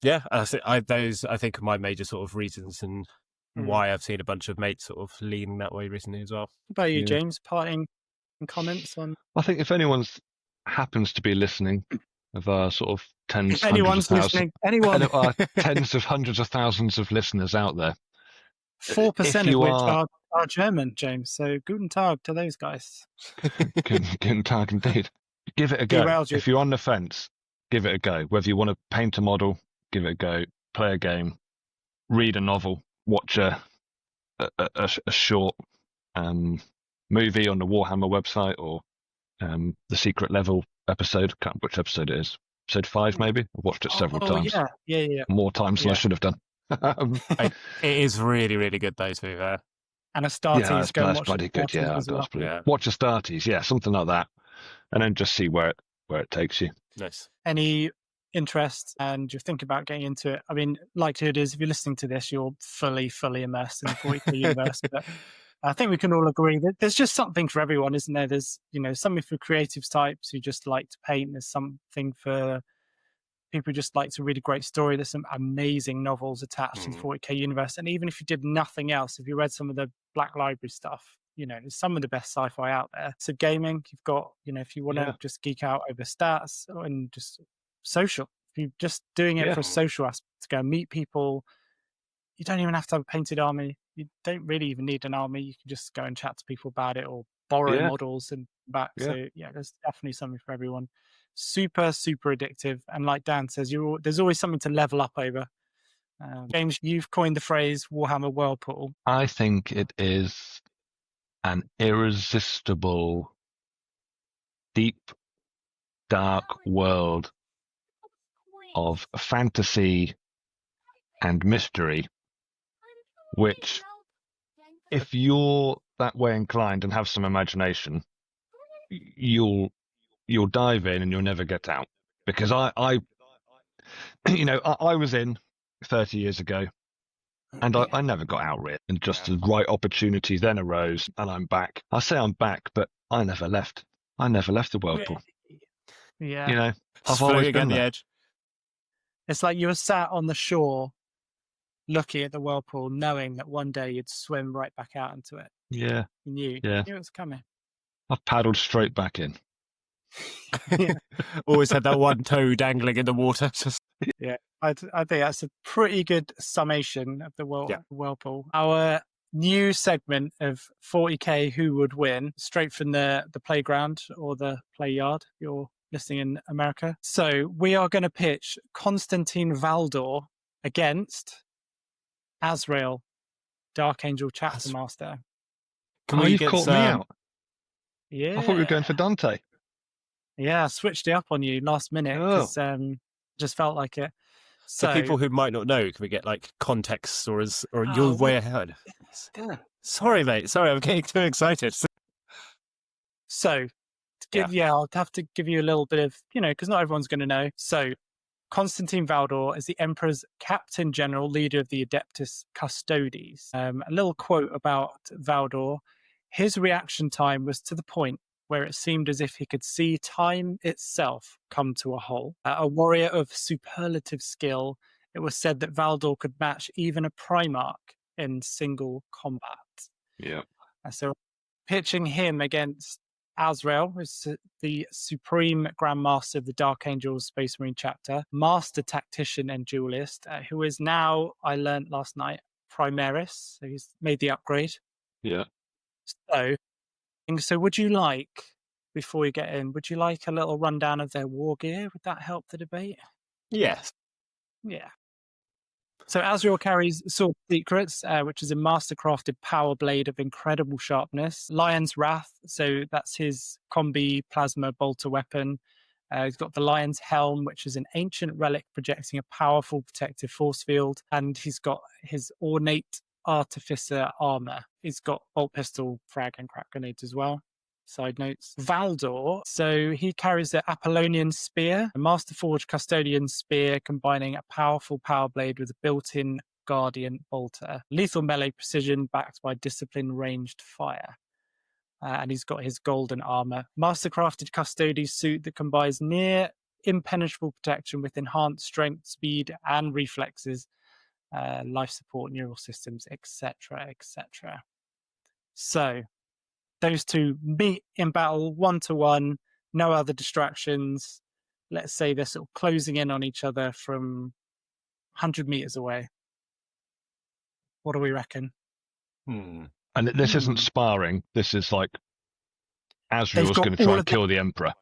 Yeah, I think are my major sort of reasons and why I've seen a bunch of mates sort of leaning that way recently as well. What about you, James? Parting comments on? I think if anyone's happens to be listening, of our sort of tens of hundreds of thousands of listeners out there, 4% of which are German, James. So guten Tag to those guys. Guten Tag indeed. Give it a go. If you're on the fence, give it a go. Whether you want to paint a model, give it a go. Play a game, read a novel, watch a short movie on the Warhammer website, or the Secret Level episode. Can't remember which episode it is. Episode 5, maybe. I've watched it several times. Yeah. More times than I should have done. It is really, really good, though, to be fair. And Astartes, that's bloody good. Watch Astartes, something like that, and then just see where it takes you. Nice. Any interest and you're thinking about getting into it? I mean, likelihood is if you're listening to this, you're fully immersed in the 40K universe. But I think we can all agree that there's just something for everyone, isn't there? There's something for creative types who just like to paint. There's something for people who just like to read a great story. There's some amazing novels attached to the 40K universe. And even if you did nothing else, if you read some of the Black Library stuff, there's some of the best sci-fi out there. So gaming, you've got, if you want to just geek out over stats and just social, if you're just doing it for a social aspect, to go and meet people, you don't even have to have a painted army. You don't really even need an army. You can just go and chat to people about it or borrow models and back. So there's definitely something for everyone. Super, super addictive. And like Dan says, there's always something to level up over. James, you've coined the phrase Warhammer Whirlpool. I think it is an irresistible, deep, dark world of fantasy and mystery, which, if you're that way inclined and have some imagination, you'll dive in and you'll never get out. Because I was in 30 years ago, and I never got out really. And just the right opportunity then arose, and I'm back. I say I'm back, but I never left. I never left the Whirlpool. Yeah. I've always been on the there. edge. It's like you were sat on the shore looking at the Whirlpool, knowing that one day you'd swim right back out into it. Yeah. You knew. Yeah. You knew it was coming. I've paddled straight back in. Always had that one toe dangling in the water. Yeah, I think that's a pretty good summation of the Whirlpool. Our new segment of 40K Who Would Win, straight from the playground or the play yard, if you're listening in America. So we are going to pitch Constantine Valdor against Azrael, Dark Angel Chapter Master. You've caught me out. Yeah. I thought we were going for Dante. Yeah, I switched it up on you last minute because just felt like it. So people who might not know, can we get like context or you're way ahead? Yeah. Sorry, mate. Sorry, I'm getting too excited. So, I'll have to give you a little bit of, because not everyone's going to know. So, Constantine Valdor is the Emperor's Captain General, leader of the Adeptus Custodes. A little quote about Valdor. His reaction time was to the point where it seemed as if he could see time itself come to a halt. A warrior of superlative skill, it was said that Valdor could match even a Primarch in single combat. Yeah. So pitching him against Azrael, who's the Supreme Grand Master of the Dark Angels Space Marine chapter, Master Tactician and Duelist, who is now, I learned last night, Primaris. So he's made the upgrade. Yeah. So would you like, before we get in, would you like a little rundown of their war gear? Would that help the debate? Yes. Yeah. So Azrael carries Sword Secrets, which is a mastercrafted power blade of incredible sharpness. Lion's Wrath, so that's his combi plasma bolter weapon. He's got the Lion's Helm, which is an ancient relic projecting a powerful protective force field. And he's got his ornate artificer armor. He's got bolt pistol, frag, and crack grenades as well. Side notes. Valdor, so he carries the Apollonian Spear, a Master Forge Custodian Spear combining a powerful power blade with a built-in Guardian bolter. Lethal melee precision backed by disciplined ranged fire. And he's got his golden armor. Mastercrafted Custody suit that combines near impenetrable protection with enhanced strength, speed, and reflexes, life support, neural systems, etc., etc. So, those two meet in battle 1-to-1, no other distractions. Let's say they're sort of closing in on each other from 100 meters away. What do we reckon? And this isn't sparring. This is like Azrael's going to try and kill the Emperor.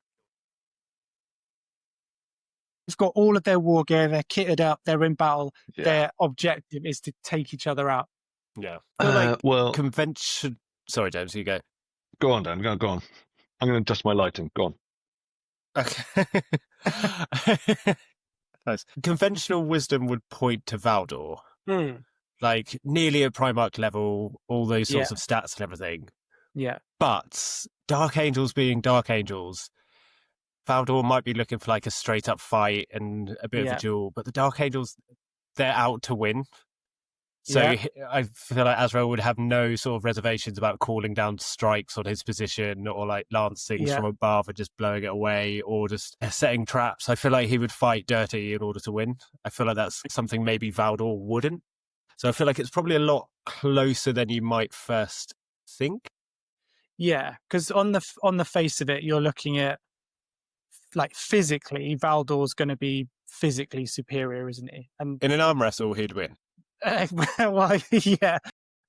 They've got all of their war gear. They're kitted up. They're in battle. Yeah. Their objective is to take each other out. Yeah. Well, convention. Sorry, James, you go. Go on, Dan. Go on. I'm going to adjust my lighting. Go on. Okay. Nice. Conventional wisdom would point to Valdor. Like nearly at Primarch level, all those sorts of stats and everything. Yeah. But Dark Angels being Dark Angels, Valdor might be looking for like a straight up fight and a bit of a duel, but the Dark Angels, they're out to win. So I feel like Azrael would have no sort of reservations about calling down strikes on his position or like lance things from above and just blowing it away or just setting traps. I feel like he would fight dirty in order to win. I feel like that's something maybe Valdor wouldn't. So I feel like it's probably a lot closer than you might first think. Yeah, because on the face of it, you're looking at like physically, Valdor's going to be physically superior, isn't he? And in an arm wrestle, he'd win. Well, yeah,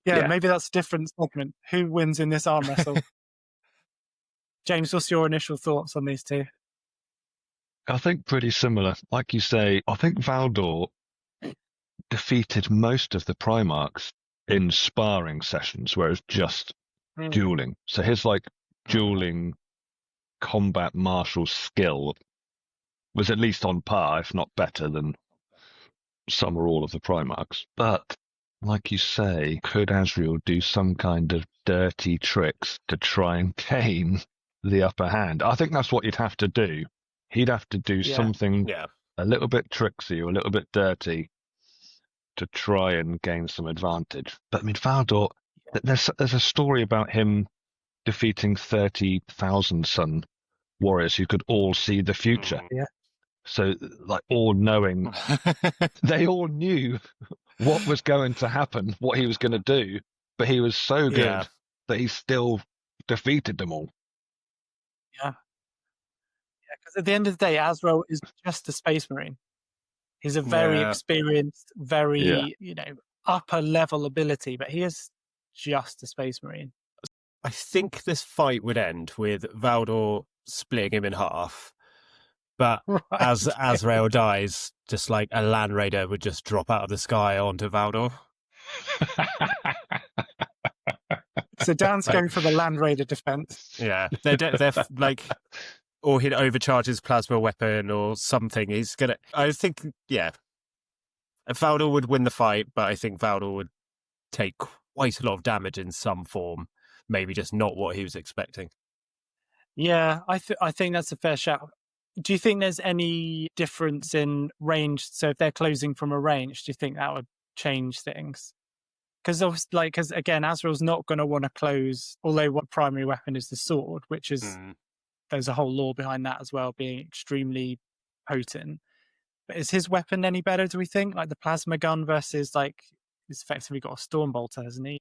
maybe that's a different segment. Who wins in this arm wrestle? James, what's your initial thoughts on these two? I think pretty similar. Like you say, I think Valdor defeated most of the Primarchs in sparring sessions, whereas just dueling. So his like dueling combat martial skill was at least on par, if not better, than some or all of the Primarchs. But like you say, could Azrael do some kind of dirty tricks to try and gain the upper hand? I think that's what you'd have to do. He'd have to do something a little bit tricksy or a little bit dirty to try and gain some advantage. But I mean, Valdor, there's a story about him defeating 30,000 Sun warriors who could all see the future. Yeah. So, like, all knowing, they all knew what was going to happen, what he was going to do, but he was so good that he still defeated them all. Yeah. Yeah, because at the end of the day, Azrael is just a Space Marine. He's a very experienced, very, upper level ability, but he is just a Space Marine. I think this fight would end with Valdor splitting him in half. But as Azrael dies, just like a Land Raider would just drop out of the sky onto Valdor. So Dan's going for the Land Raider defense. Yeah, they're like, or he'd overcharge his plasma weapon or something. He's gonna. I think, Valdor would win the fight, but I think Valdor would take quite a lot of damage in some form. Maybe just not what he was expecting. Yeah, I think that's a fair shout. Do you think there's any difference in range? So if they're closing from a range, do you think that would change things? Because again, Azrael's not going to want to close, although what primary weapon is the sword, which is, there's a whole lore behind that as well, being extremely potent. But is his weapon any better, do we think? Like the plasma gun versus he's effectively got a storm bolter, hasn't he?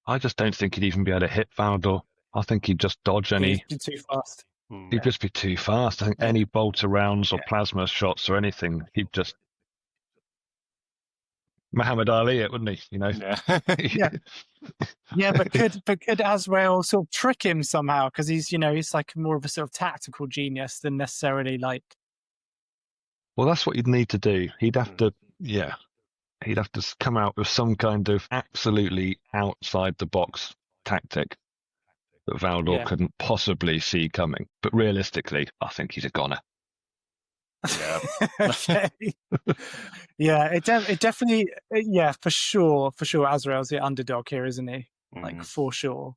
I just don't think he'd even be able to hit Valdor. I think he'd just dodge any. He'd be too fast. He'd just be too fast. I think any bolter rounds or plasma shots or anything, he'd just Muhammad Ali it, wouldn't he? But could Azrael sort of trick him somehow? Because he's like more of a sort of tactical genius than necessarily like. Well, that's what you'd need to do. He'd have to, he'd have to come out with some kind of absolutely outside the box tactic. that Valdor couldn't possibly see coming. But realistically, I think he's a goner. Yeah. Okay. Yeah, it definitely, for sure. Azrael's the underdog here, isn't he? Like, for sure.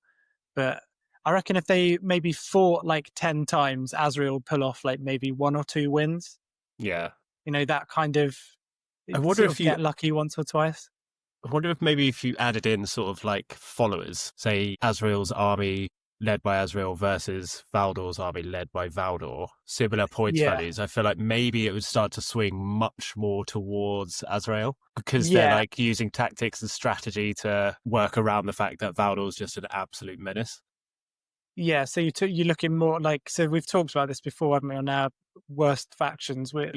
But I reckon if they maybe fought like 10 times, Azrael would pull off like maybe 1 or 2 wins. Yeah. You know, that kind of, I wonder if you get lucky once or twice. I wonder if maybe if you added in sort of like followers, say Azrael's army led by Azrael versus Valdor's army led by Valdor, similar points values, I feel like maybe it would start to swing much more towards Azrael because they're like using tactics and strategy to work around the fact that Valdor's just an absolute menace. Yeah, so you're looking more like, so we've talked about this before, haven't we, on our worst factions. We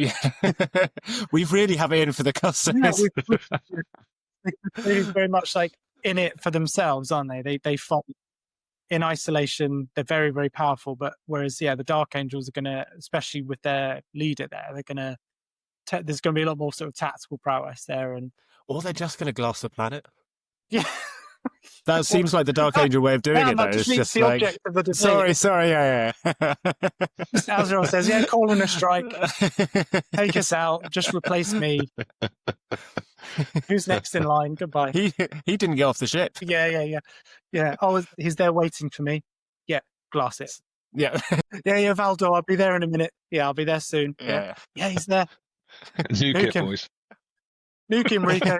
really have it in for the customers. They're very much like in it for themselves, aren't they? They fight in isolation. They're very, very powerful. But whereas, the Dark Angels are going to, especially with their leader there, they're going to, there's going to be a lot more sort of tactical prowess there. Or they're just going to glass the planet. Yeah. That seems like the Dark Angel way of doing it, though. It's just the like, object of the debate. sorry, yeah. Azrael says, call in a strike. Take us out. Just replace me. Who's next in line? Goodbye. He didn't get off the ship. Yeah. Oh, he's there waiting for me. Yeah, glass it. Yeah. Yeah, Valdor, I'll be there in a minute. Yeah, I'll be there soon. Yeah, he's there. Nuke it, boys. Nuke him, Rico.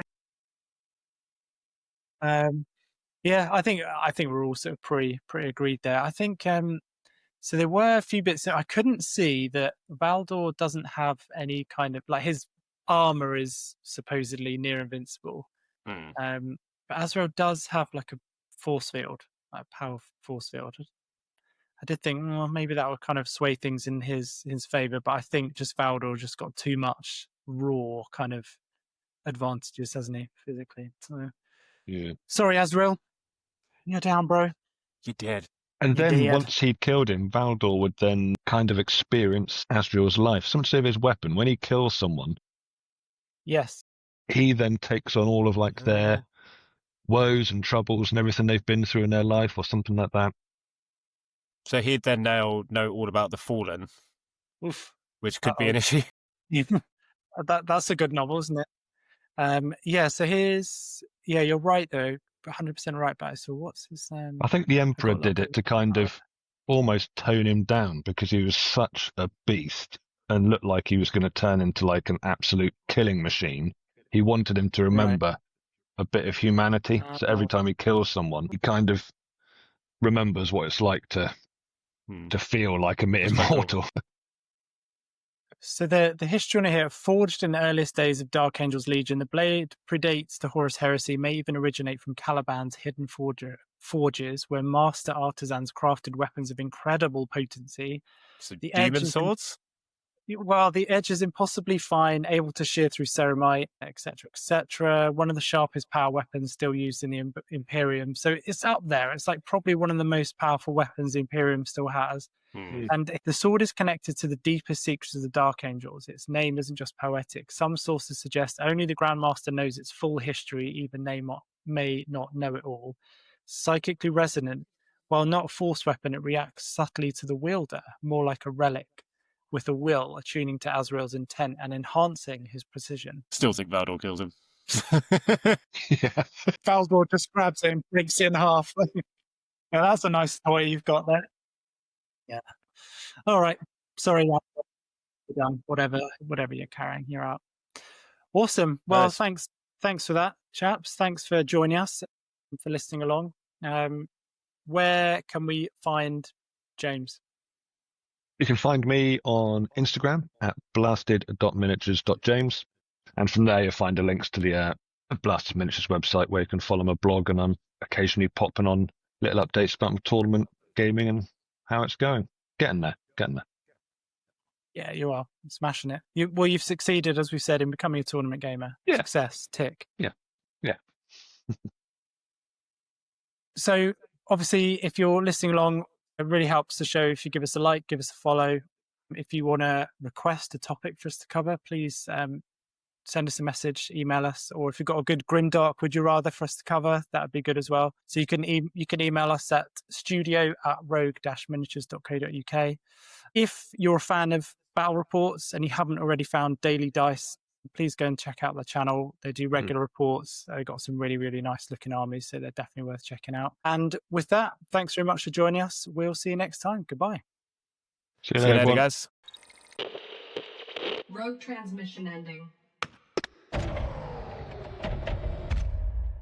I think we're all sort of pretty agreed there. I think so there were a few bits that I couldn't see that Valdor doesn't have any kind of, like, his armor is supposedly near invincible. But Azrael does have like a force field, like a power force field. I did think, well, maybe that would kind of sway things in his favor, but I think just Valdor just got too much raw kind of advantages, hasn't he, physically? So sorry, Azrael. You're down, bro. You did. And then once he'd killed him, Valdor would then kind of experience Azrael's life. Something to say of his weapon. When he kills someone, he then takes on all of like their woes and troubles and everything they've been through in their life or something like that. So he'd then know all about the Fallen, which could be an issue. That's a good novel, isn't it? So here's, you're right though. 100% right, but so what's his name? I think the Emperor did it to kind of almost tone him down because he was such a beast and looked like he was going to turn into like an absolute killing machine. He wanted him to remember a bit of humanity. So every time he kills someone, he kind of remembers what it's like to feel like a immortal. So the history on it here, forged in the earliest days of Dark Angel's Legion, the blade predates the Horus Heresy, may even originate from Caliban's hidden forges, where master artisans crafted weapons of incredible potency. So the demon swords? The edge is impossibly fine, able to shear through ceramite, etc., etc. One of the sharpest power weapons still used in the Imperium. So it's up there. It's like probably one of the most powerful weapons the Imperium still has. And the sword is connected to the deepest secrets of the Dark Angels. Its name isn't just poetic. Some sources suggest only the Grandmaster knows its full history, even they may not know it all. Psychically resonant, while not a force weapon, it reacts subtly to the wielder, more like a relic, with a will, attuning to Azrael's intent and enhancing his precision. Still think Valdor kills him. Valdor just grabs it and breaks it in half. That's a nice toy you've got there. Yeah. All right. Sorry. Done. Whatever you're carrying, you're out. Awesome. Well, thanks for that, chaps. Thanks for joining us, for listening along. Where can we find James? You can find me on Instagram at blasted.miniatures.james. And from there, you'll find the links to the Blasted Miniatures website where you can follow my blog. And I'm occasionally popping on little updates about my tournament gaming and how it's going. Getting there. Yeah, you are. Smashing it. You've succeeded, as we said, in becoming a tournament gamer. Yeah. Success. Tick. Yeah. So, obviously, if you're listening along, it really helps the show if you give us a like, give us a follow. If you want to request a topic for us to cover, please send us a message, email us, or if you've got a good grimdark would you rather for us to cover, that would be good as well. So you can email us at studio@rogue-miniatures.co.uk. If you're a fan of battle reports and you haven't already found Daily Dice, please go and check out their channel. They do regular reports. They've got some really, really nice looking armies, so they're definitely worth checking out. And with that, thanks very much for joining us. We'll see you next time. Goodbye. See you See you later, everyone. guys. Rogue transmission ending.